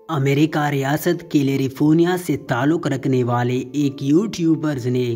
امریکہ ریاست کیلیفورنیا سے تعلق رکھنے والے ایک یوٹیوبرز نے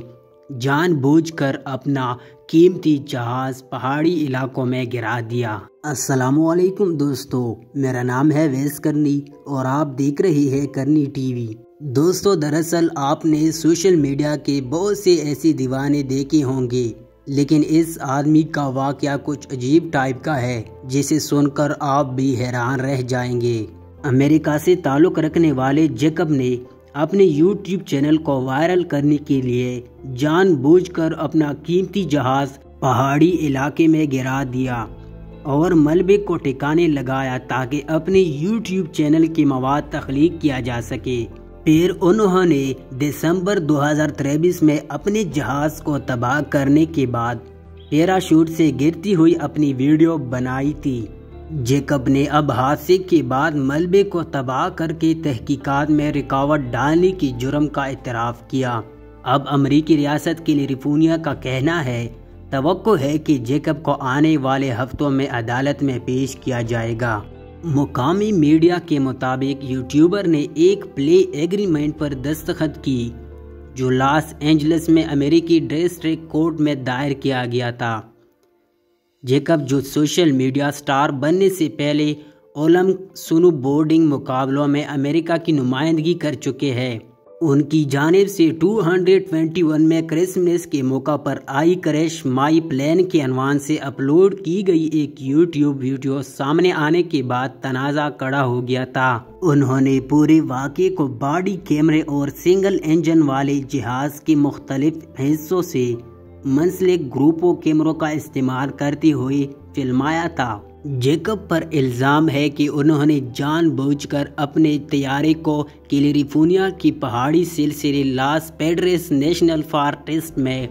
جان بوجھ کر اپنا قیمتی جہاز پہاڑی علاقوں میں گرا دیا۔ السلام علیکم دوستو، میرا نام ہے ویس کرنی اور آپ دیکھ رہے ہیں کرنی ٹی وی۔ دوستو، دراصل آپ نے سوشل میڈیا کے بہت سے ایسے دیوانے دیکھے ہوں گے، لیکن اس آدمی کا واقعہ کچھ عجیب ٹائپ کا ہے جسے سن کر آپ بھی حیران رہ جائیں گے۔ امریکہ سے تعلق رکھنے والے جیکب نے اپنے یوٹیوب چینل کو وائرل کرنے کے لیے جان بوجھ کر اپنا قیمتی جہاز پہاڑی علاقے میں گرا دیا اور ملبے کو ٹھکانے لگایا تاکہ اپنے یوٹیوب چینل کے مواد تخلیق کیا جا سکے۔ پھر انہوں نے دسمبر 2023 میں اپنے جہاز کو تباہ کرنے کے بعد پیراشوٹ سے گرتی ہوئی اپنی ویڈیو بنائی تھی۔ جیکب نے اب حادثے کے بعد ملبے کو تباہ کر کے تحقیقات میں رکاوٹ ڈالنے کی جرم کا اعتراف کیا۔ اب امریکی ریاست کیلیفورنیا کا کہنا ہے، توقع ہے کہ جیکب کو آنے والے ہفتوں میں عدالت میں پیش کیا جائے گا۔ مقامی میڈیا کے مطابق یوٹیوبر نے ایک پلے ایگریمنٹ پر دستخط کی جو لاس اینجلس میں امریکی ڈسٹرکٹ کورٹ میں دائر کیا گیا تھا۔ جیکب، جو سوشل میڈیا سٹار بننے سے پہلے اولمپک سنو بورڈنگ مقابلوں میں امریکہ کی نمائندگی کر چکے ہیں، ان کی جانب سے 221 میں کرسمس کے موقع پر آئی کریش مائی پلین کے عنوان سے اپلوڈ کی گئی ایک یوٹیوب ویڈیو سامنے آنے کے بعد تنازع کھڑا ہو گیا تھا۔ انہوں نے پورے واقعے کو باڈی کیمرے اور سنگل انجن والے جہاز کے مختلف حصوں سے منسلک گروپوں کیمروں کا استعمال کرتے ہوئے فلمایا تھا۔ جیکب پر الزام ہے کہ انہوں نے جان بوجھ کر اپنے طیارے کو کیلیفورنیا کی پہاڑی سلسلے لاس پیڈریس نیشنل فارسٹ میں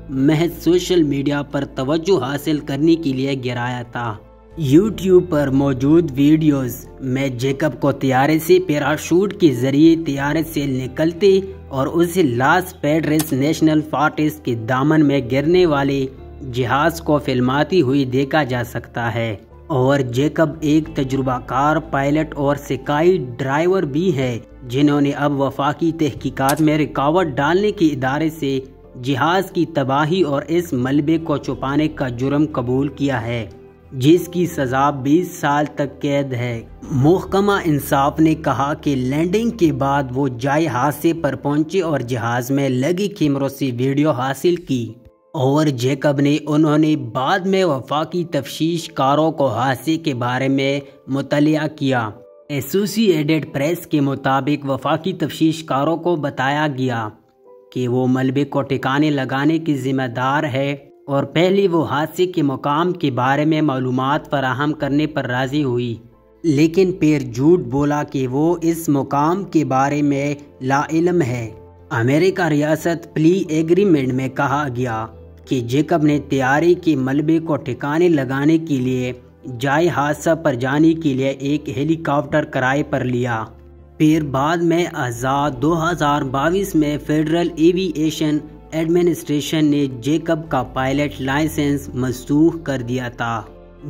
محض سوشل میڈیا پر توجہ حاصل کرنے کے لیے گرایا تھا۔ یوٹیوب پر موجود ویڈیوز میں جیکب کو طیارے سے پیراشوٹ کے ذریعے طیارے سے نکلتے اور اسے لاس پیڈریس نیشنل فارسٹ کے دامن میں گرنے والے جہاز کو فلماتی ہوئی دیکھا جا سکتا ہے، اور جیکب ایک تجربہ کار پائلٹ اور سکائی ڈرائیور بھی ہے جنہوں نے اب وفاقی تحقیقات میں رکاوٹ ڈالنے کے ادارے سے جہاز کی تباہی اور اس ملبے کو چھپانے کا جرم قبول کیا ہے، جس کی سزا 20 سال تک قید ہے۔ محکمہ انصاف نے کہا کہ لینڈنگ کے بعد وہ جائے حادثے پر پہنچے اور جہاز میں لگی کیمروں سے ویڈیو حاصل کی، اور جیکب نے انہوں نے بعد میں وفاقی تفتیش کاروں کو حادثے کے بارے میں مطلع کیا۔ ایسوسی ایٹڈ پریس کے مطابق وفاقی تفتیش کاروں کو بتایا گیا کہ وہ ملبے کو ٹھکانے لگانے کی ذمہ دار ہے، اور پہلے وہ حادثے کے مقام کے بارے میں معلومات فراہم کرنے پر راضی ہوئی، لیکن پھر جھوٹ بولا کہ وہ اس مقام کے بارے میں لا علم ہے۔ امریکہ ریاست پلی ایگریمنٹ میں کہا گیا کہ جیکب نے طیارے کے ملبے کو ٹھکانے لگانے کے لیے جائے حادثہ پر جانے کے لیے ایک ہیلی کاپٹر کرائے پر لیا۔ پھر بعد میں آذار 2022 میں فیڈرل ایوی ایشن ایڈمنسٹریشن نے جیکب کا پائلٹ لائسنس منسوخ کر دیا تھا۔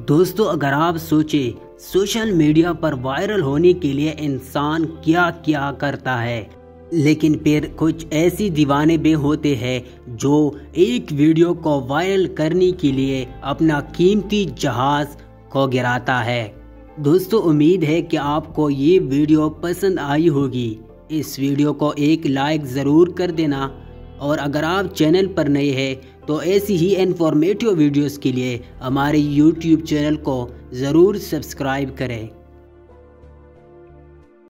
دوستو، اگر آپ سوچیں سوشل میڈیا پر وائرل ہونے کے لیے انسان کیا کیا کرتا ہے، لیکن پھر کچھ ایسی دیوانے بھی ہوتے ہیں جو ایک ویڈیو کو وائرل کرنے کے لیے اپنا قیمتی جہاز کو گراتا ہے۔ دوستو، امید ہے کہ آپ کو یہ ویڈیو پسند آئی ہوگی۔ اس ویڈیو کو ایک لائک ضرور کر دینا، اور اگر آپ چینل پر نئے ہیں تو ایسی ہی انفارمیٹیو ویڈیوز کے لیے ہمارے یوٹیوب چینل کو ضرور سبسکرائب کریں۔